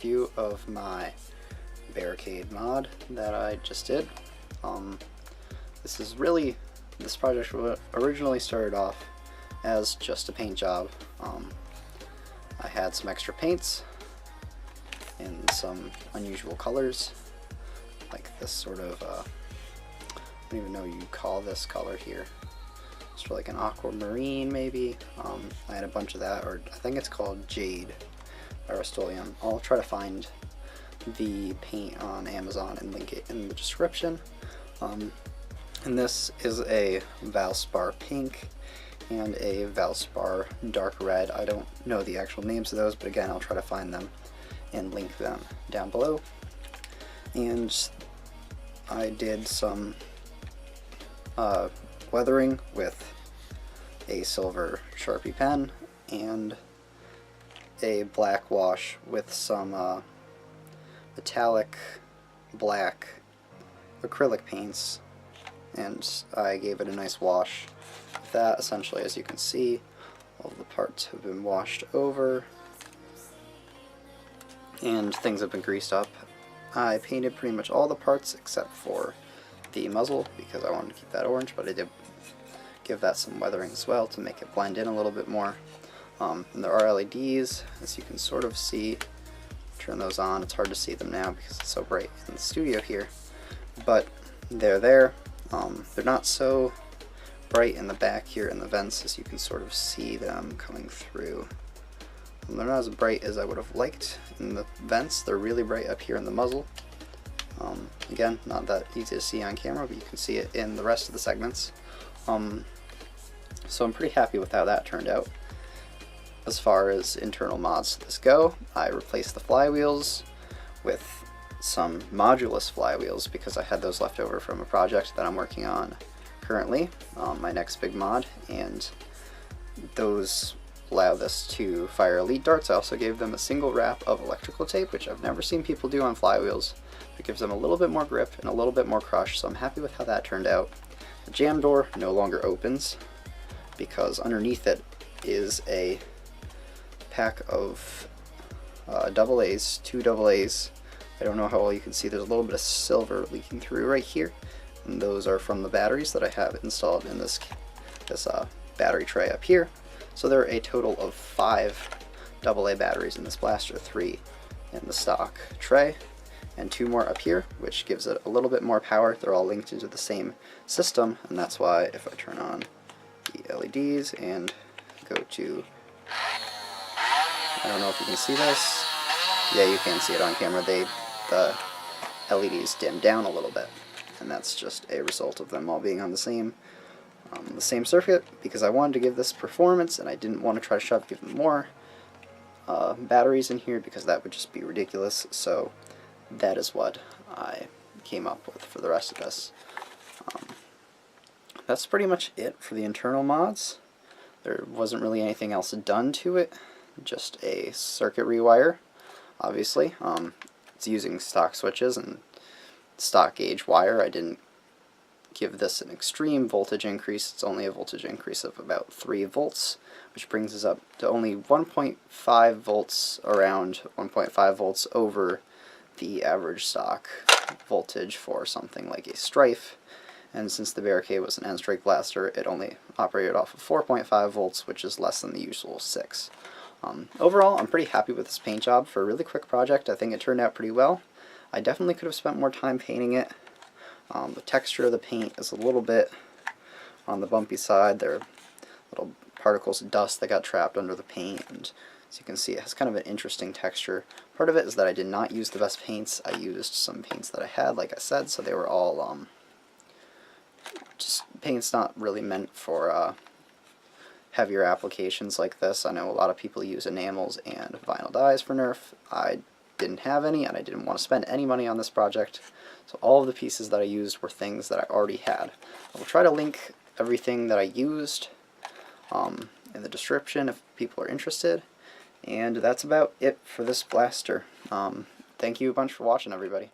review of my Barricade mod that I just did. This project originally started off as just a paint job. I had some extra paints in some unusual colors, like this sort of, I don't even know what you call this color here. It's like an aquamarine maybe. I had a bunch of that, or I think it's called Jade by Rust-Oleum. I'll try to find the paint on Amazon and link it in the description. And this is a Valspar pink and a Valspar dark red. I don't know the actual names of those, but again, I'll try to find them and link them down below. And I did some weathering with a silver Sharpie pen and a black wash with some metallic black acrylic paints, and I gave it a nice wash with that. Essentially, as you can see, all of the parts have been washed over and things have been greased up. I painted pretty much all the parts except for the muzzle because I wanted to keep that orange, but I did give that some weathering as well to make it blend in a little bit more. And there are LEDs, as you can sort of see. Turn those on. It's hard to see them now because it's so bright in the studio here, but they're there. They're not so bright in the back here in the vents, as you can sort of see them coming through. They're not as bright as I would have liked in the vents. They're really bright up here in the muzzle. Again, not that easy to see on camera, but you can see it in the rest of the segments. So I'm pretty happy with how that turned out. As far as internal mods to this go, I replaced the flywheels with some modulus flywheels because I had those left over from a project that I'm working on currently, my next big mod, and those allow this to fire elite darts. I also gave them a single wrap of electrical tape, which I've never seen people do on flywheels. It gives them a little bit more grip and a little bit more crush, so I'm happy with how that turned out. The jam door no longer opens because underneath it is a pack of double A's, 2 double A's. I don't know how well you can see, there's a little bit of silver leaking through right here, and those are from the batteries that I have installed in this battery tray up here. So there are a total of 5 AA batteries in this blaster, 3 in the stock tray, and 2 more up here, which gives it a little bit more power. They're all linked into the same system, and that's why if I turn on the LEDs and go to, I don't know if you can see this. Yeah, you can see it on camera. The LEDs dim down a little bit, and that's just a result of them all being on the same circuit, because I wanted to give this performance and I didn't want to try to shove even more batteries in here because that would just be ridiculous. So that is what I came up with for the rest of this. That's pretty much it for the internal mods. There wasn't really anything else done to it, just a circuit rewire, obviously. It's using stock switches and stock gauge wire. I didn't give this an extreme voltage increase. It's only a voltage increase of about 3 volts, which brings us up to only 1.5 volts, around 1.5 volts over the average stock voltage for something like a Strife. And since the Barricade was an N-Strike blaster, it only operated off of 4.5 volts, which is less than the usual 6. Overall, I'm pretty happy with this paint job. For a really quick project, I think it turned out pretty well. I definitely could have spent more time painting it. The texture of the paint is a little bit on the bumpy side. There are little particles of dust that got trapped under the paint, and as you can see, it has kind of an interesting texture. Part of it is that I did not use the best paints. I used some paints that I had, like I said, so they were all just paints not really meant for heavier applications like this. I know a lot of people use enamels and vinyl dyes for Nerf. I didn't have any, and I didn't want to spend any money on this project, so all of the pieces that I used were things that I already had. I will try to link everything that I used in the description if people are interested, and that's about it for this blaster. Thank you a bunch for watching, everybody.